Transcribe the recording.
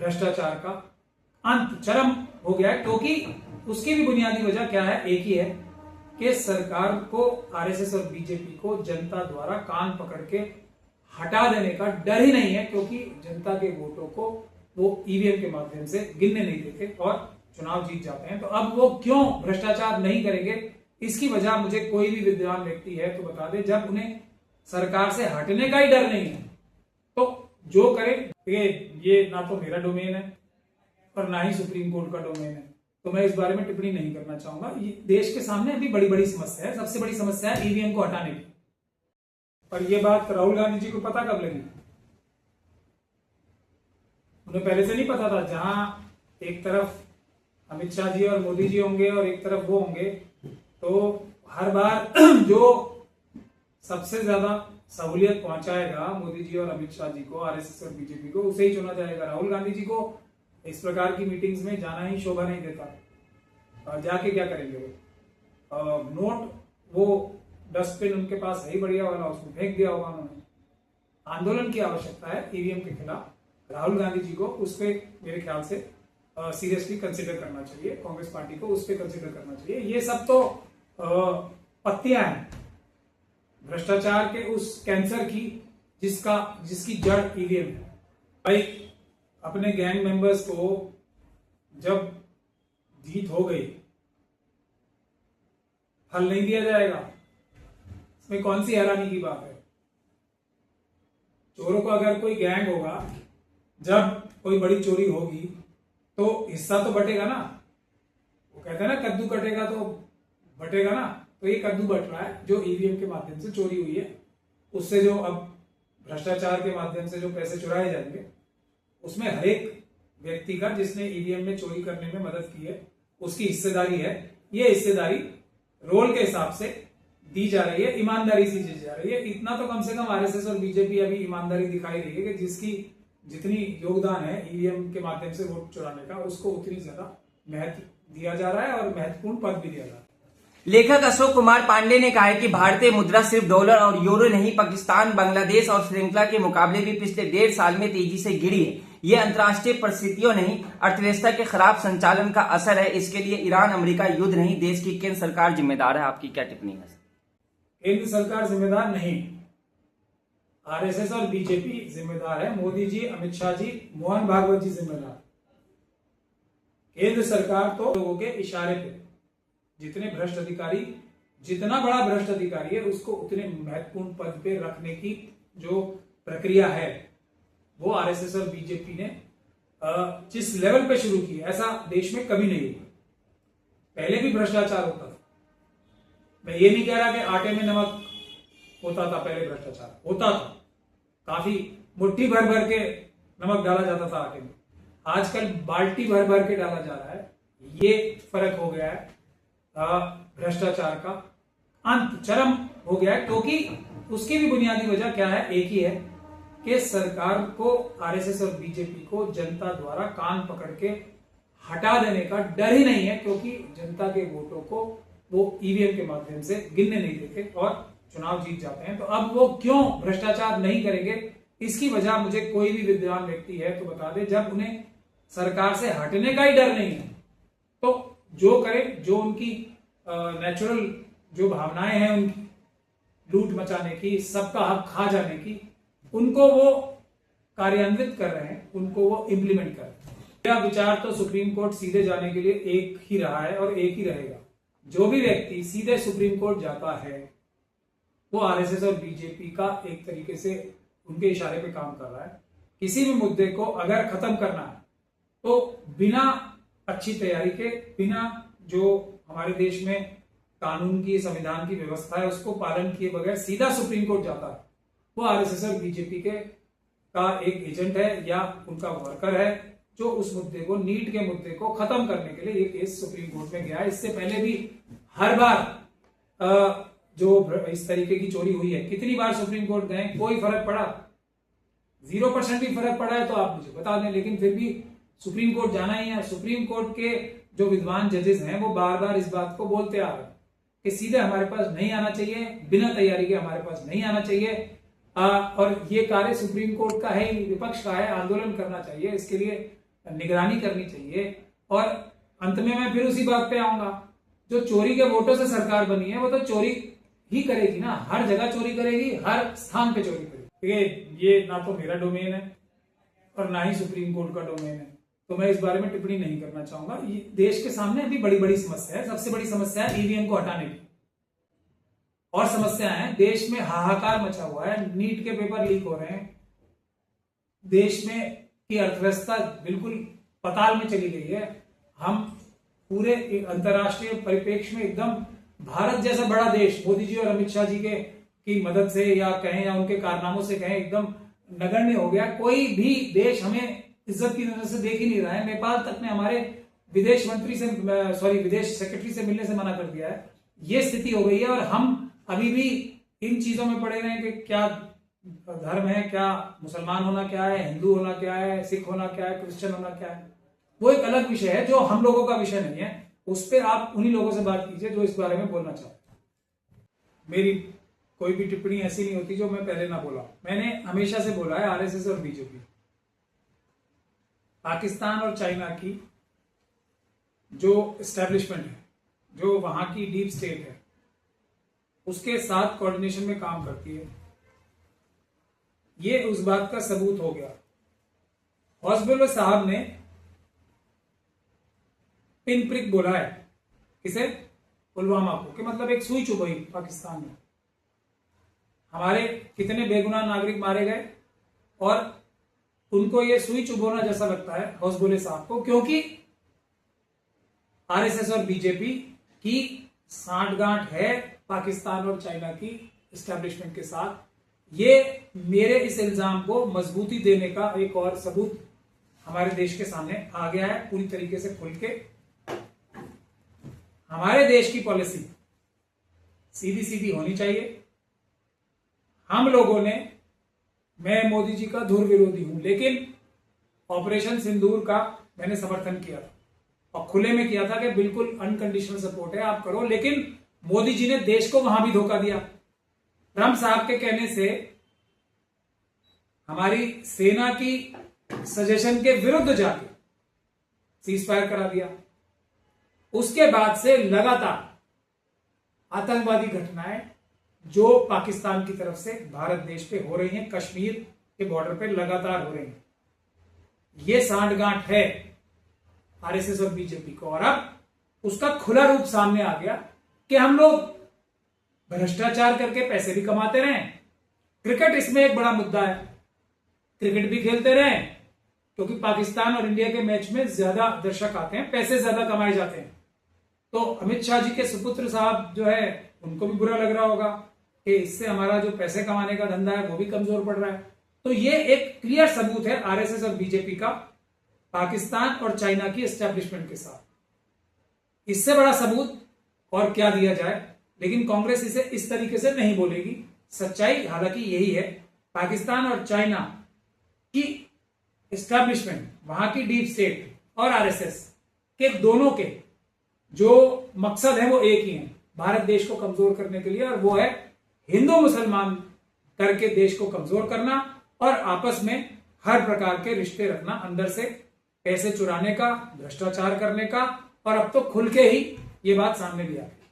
भ्रष्टाचार का अंत चरम हो गया है, क्योंकि उसकी भी बुनियादी वजह क्या है, एक ही है कि सरकार को, आरएसएस और बीजेपी को जनता द्वारा कान पकड़ के हटा देने का डर ही नहीं है, क्योंकि जनता के वोटों को वो ईवीएम के माध्यम से गिनने नहीं देते और चुनाव जीत जाते हैं। तो अब वो क्यों भ्रष्टाचार नहीं करेंगे, इसकी वजह मुझे कोई भी विद्वान व्यक्ति है तो बता दे। जब उन्हें सरकार से हटने का ही डर नहीं है तो जो करे, ये ना तो मेरा डोमेन है और ना ही सुप्रीम कोर्ट का डोमेन है, तो मैं इस बारे में टिप्पणी नहीं करना चाहूंगा। ये देश के सामने अभी बड़ी बड़ी समस्या है, सबसे बड़ी समस्या है ईवीएम को हटाने की। और ये बात राहुल गांधी जी को पता कब लगी? उन्हें पहले से नहीं पता था। जहां एक तरफ अमित शाह जी और मोदी जी होंगे और एक तरफ वो होंगे, तो हर बार जो सबसे ज्यादा सहूलियत पहुंचाएगा मोदी जी और अमित शाह जी को, आरएसएस और बीजेपी को, उसे ही चुना जाएगा। राहुल गांधी जी को इस प्रकार की मीटिंग्स में जाना ही शोभा नहीं देता। जाके क्या करेंगे वो? नोट, वो डस्टबिन उनके पास है ही बढ़िया वाला, उसमें फेंक दिया होगा उन्होंने। आंदोलन की आवश्यकता है ईवीएम के खिलाफ। राहुल गांधी जी को उस पर मेरे ख्याल से सीरियसली कंसिडर करना चाहिए, कांग्रेस पार्टी को उस पर कंसिडर करना चाहिए। ये सब तो पत्तियां हैं भ्रष्टाचार के उस कैंसर की जिसकी जड़ ईवीएम है। भाई, अपने गैंग मेंबर्स को जब जीत हो गई, फल नहीं दिया जाएगा, इसमें कौन सी हैरानी की बात है? चोरों का अगर कोई गैंग होगा, जब कोई बड़ी चोरी होगी तो हिस्सा तो बटेगा ना। वो कहते हैं ना, कद्दू कटेगा तो बटेगा ना। तो ये कद्दू बट रहा है जो ईवीएम के माध्यम से चोरी हुई है। उससे जो अब भ्रष्टाचार के माध्यम से जो पैसे चुराए जाएंगे, उसमें हर एक व्यक्ति का, जिसने ईवीएम में चोरी करने में मदद की है, उसकी हिस्सेदारी है। ये हिस्सेदारी रोल के हिसाब से दी जा रही है, ईमानदारी से दी जा रही है। इतना तो कम से कम आरएसएस और बीजेपी अभी ईमानदारी दिखाई रही है कि जिसकी जितनी योगदान है ईवीएम के माध्यम से वोट चुराने का, उसको उतनी ज्यादा महत्व दिया जा रहा है और महत्वपूर्ण पद भी दिया जा रहा है। लेखक अशोक कुमार पांडे ने कहा है कि भारतीय मुद्रा सिर्फ डॉलर और यूरो नहीं, पाकिस्तान, बांग्लादेश और श्रीलंका के मुकाबले भी पिछले 1.5 साल में तेजी से गिरी है। ये अंतर्राष्ट्रीय परिस्थितियों नहीं, अर्थव्यवस्था के खराब संचालन का असर है। इसके लिए ईरान अमेरिका युद्ध नहीं, देश की केंद्र सरकार जिम्मेदार है। आपकी क्या टिप्पणी है? केंद्र सरकार जिम्मेदार नहीं, आरएसएस और बीजेपी जिम्मेदार है। मोदी जी, अमित शाह जी, मोहन भागवत जी जिम्मेदार। केंद्र सरकार तो लोगों के इशारे पे, जितने भ्रष्ट अधिकारी, जितना बड़ा भ्रष्ट अधिकारी है, उसको उतने महत्वपूर्ण पद पे रखने की जो प्रक्रिया है, वो आरएसएस और बीजेपी ने जिस लेवल पे शुरू की, ऐसा देश में कभी नहीं हुआ। पहले भी भ्रष्टाचार होता था। मैं ये नहीं कह रहा कि आटे में नमक होता था, पहले भ्रष्टाचार होता था, काफी मुट्ठी भर भर के नमक डाला जाता था आटे में। आजकल बाल्टी भर भर के डाला जा रहा है। ये फर्क हो गया है। भ्रष्टाचार का अंत चरम हो गया है, क्योंकि उसकी भी बुनियादी वजह क्या है, एक ही है कि सरकार को, आरएसएस और बीजेपी को जनता द्वारा कान पकड़ के हटा देने का डर ही नहीं है, क्योंकि जनता के वोटों को वो ईवीएम के माध्यम से गिनने नहीं देते और चुनाव जीत जाते हैं। तो अब वो क्यों भ्रष्टाचार नहीं करेंगे, इसकी वजह मुझे कोई भी विद्वान व्यक्ति है तो बता दे। जब उन्हें सरकार से हटने का ही डर नहीं है तो जो करे, जो उनकी नेचुरल जो भावनाएं हैं उनकी लूट मचाने की, सबका हक खा जाने की, उनको वो कार्यान्वित कर रहे हैं, उनको वो इंप्लीमेंट कर रहे हैं। मेरा विचार तो सुप्रीम कोर्ट सीधे जाने के लिए एक ही रहा है और एक ही रहेगा। जो भी व्यक्ति सीधे सुप्रीम कोर्ट जाता है वो आरएसएस और बीजेपी का एक तरीके से उनके इशारे पे काम कर रहा है। किसी भी मुद्दे को अगर खत्म करना है तो बिना अच्छी तैयारी के, बिना जो हमारे देश में कानून की, संविधान की व्यवस्था है उसको पालन किए बगैर सीधा सुप्रीम कोर्ट जाता है, वो आरएसएस और बीजेपी का एक एजेंट है या उनका वर्कर है, जो उस मुद्दे को, नीट के मुद्दे को खत्म करने के लिए ये केस सुप्रीम कोर्ट में गया है। इससे पहले भी हर बार जो इस तरीके की चोरी हुई है, कितनी बार सुप्रीम कोर्ट गए, कोई फर्क पड़ा? 0% भी फर्क पड़ा है तो आप मुझे बता दें, लेकिन फिर भी सुप्रीम कोर्ट जाना ही है। सुप्रीम कोर्ट के जो विद्वान जजेस हैं वो बार बार इस बात को बोलते आ रहे हैं कि सीधे हमारे पास नहीं आना चाहिए, बिना तैयारी के हमारे पास नहीं आना चाहिए। और ये कार्य सुप्रीम कोर्ट का है, विपक्ष का है, आंदोलन करना चाहिए। इसके लिए निगरानी करनी चाहिए। और अंत में मैं फिर उसी बात पे आऊंगा, जो चोरी के वोटों से सरकार बनी है वो तो चोरी ही करेगी ना, हर जगह चोरी करेगी, हर स्थान पे चोरी करेगी। देखिए, ये ना तो मेरा डोमेन है और ना ही सुप्रीम कोर्ट का डोमेन है, तो मैं इस बारे में टिप्पणी नहीं करना चाहूंगा। ये देश के सामने अभी बड़ी बड़ी समस्या है। सबसे बड़ी समस्या है ईवीएम को हटाने की, और समस्या है देश में हाहाकार मचा हुआ है, नीट के पेपर लीक हो रहे हैं, देश में की अर्थव्यवस्था बिल्कुल पताल में चली गई है। हम पूरे अंतरराष्ट्रीय परिप्रेक्ष्य में एकदम भारत जैसा बड़ा देश मोदी जी और अमित शाह जी के की मदद से या कहें या उनके कारनामों से कहें एकदम नगण्य हो गया। कोई भी देश हमें इज्जत की नजर से देख ही नहीं रहा है। नेपाल तक ने हमारे विदेश सेक्रेटरी से मिलने से मना कर दिया है। ये स्थिति हो गई है और हम अभी भी इन चीजों में पड़े रहे कि क्या धर्म है, क्या मुसलमान होना क्या है, हिंदू होना क्या है, सिख होना क्या है, क्रिश्चियन होना क्या है। वो एक अलग विषय है जो हम लोगों का विषय नहीं है। उस पर आप उन्हीं लोगों से बात कीजिए जो इस बारे में बोलना चाहते हैं। मेरी कोई भी टिप्पणी ऐसी नहीं होती जो मैं पहले ना बोला। मैंने हमेशा से बोला है आरएसएस और बीजेपी, पाकिस्तान और चाइना की जो एस्टेब्लिशमेंट है, जो वहां की डीप स्टेट है, उसके साथ कोऑर्डिनेशन में काम करती है। ये उस बात का सबूत हो गया। हॉस्पिटल साहब ने पिन प्रिक बोला है किसे, पुलवामा को, कि मतलब एक सुई चुभ गई पाकिस्तान में। हमारे कितने बेगुनाह नागरिक मारे गए और उनको ये सुई चुभोना जैसा लगता है हौसबुले साहब को, क्योंकि आरएसएस और बीजेपी की सांठगांठ है पाकिस्तान और चाइना की एस्टेब्लिशमेंट के साथ। ये मेरे इस इल्जाम को मजबूती देने का एक और सबूत हमारे देश के सामने आ गया है पूरी तरीके से खुल के। हमारे देश की पॉलिसी सीधी सीधी होनी चाहिए। हम लोगों ने, मैं मोदी जी का धुर विरोधी हूं, लेकिन ऑपरेशन सिंदूर का मैंने समर्थन किया था और खुले में किया था कि बिल्कुल अनकंडीशनल सपोर्ट है, आप करो। लेकिन मोदी जी ने देश को वहां भी धोखा दिया। ट्रंप साहब के कहने से हमारी सेना की सजेशन के विरुद्ध जाके सीज फायर करा दिया। उसके बाद से लगातार आतंकवादी घटनाएं जो पाकिस्तान की तरफ से भारत देश पे हो रही हैं, कश्मीर के बॉर्डर पे लगातार हो रही हैं। ये सांठगांठ है आरएसएस और बीजेपी को, और अब उसका खुला रूप सामने आ गया कि हम लोग भ्रष्टाचार करके पैसे भी कमाते रहे। क्रिकेट इसमें एक बड़ा मुद्दा है, क्रिकेट भी खेलते रहे क्योंकि पाकिस्तान और इंडिया के मैच में ज्यादा दर्शक आते हैं, पैसे ज्यादा कमाए जाते हैं। तो अमित शाह जी के सुपुत्र साहब जो है उनको भी बुरा लग रहा होगा कि इससे हमारा जो पैसे कमाने का धंधा है वो भी कमजोर पड़ रहा है। तो ये एक क्लियर सबूत है आरएसएस और बीजेपी का पाकिस्तान और चाइना की एस्टेब्लिशमेंट के साथ। इससे बड़ा सबूत और क्या दिया जाए, लेकिन कांग्रेस इसे इस तरीके से नहीं बोलेगी। सच्चाई हालांकि यही है, पाकिस्तान और चाइना की एस्टेब्लिशमेंट, वहां की डीप स्टेट और आरएसएस के दोनों के जो मकसद है वो एक ही है, भारत देश को कमजोर करने के लिए, और वो है हिंदू मुसलमान करके देश को कमजोर करना और आपस में हर प्रकार के रिश्ते रखना, अंदर से पैसे चुराने का, भ्रष्टाचार करने का। और अब तो खुल के ही ये बात सामने भी आ गई।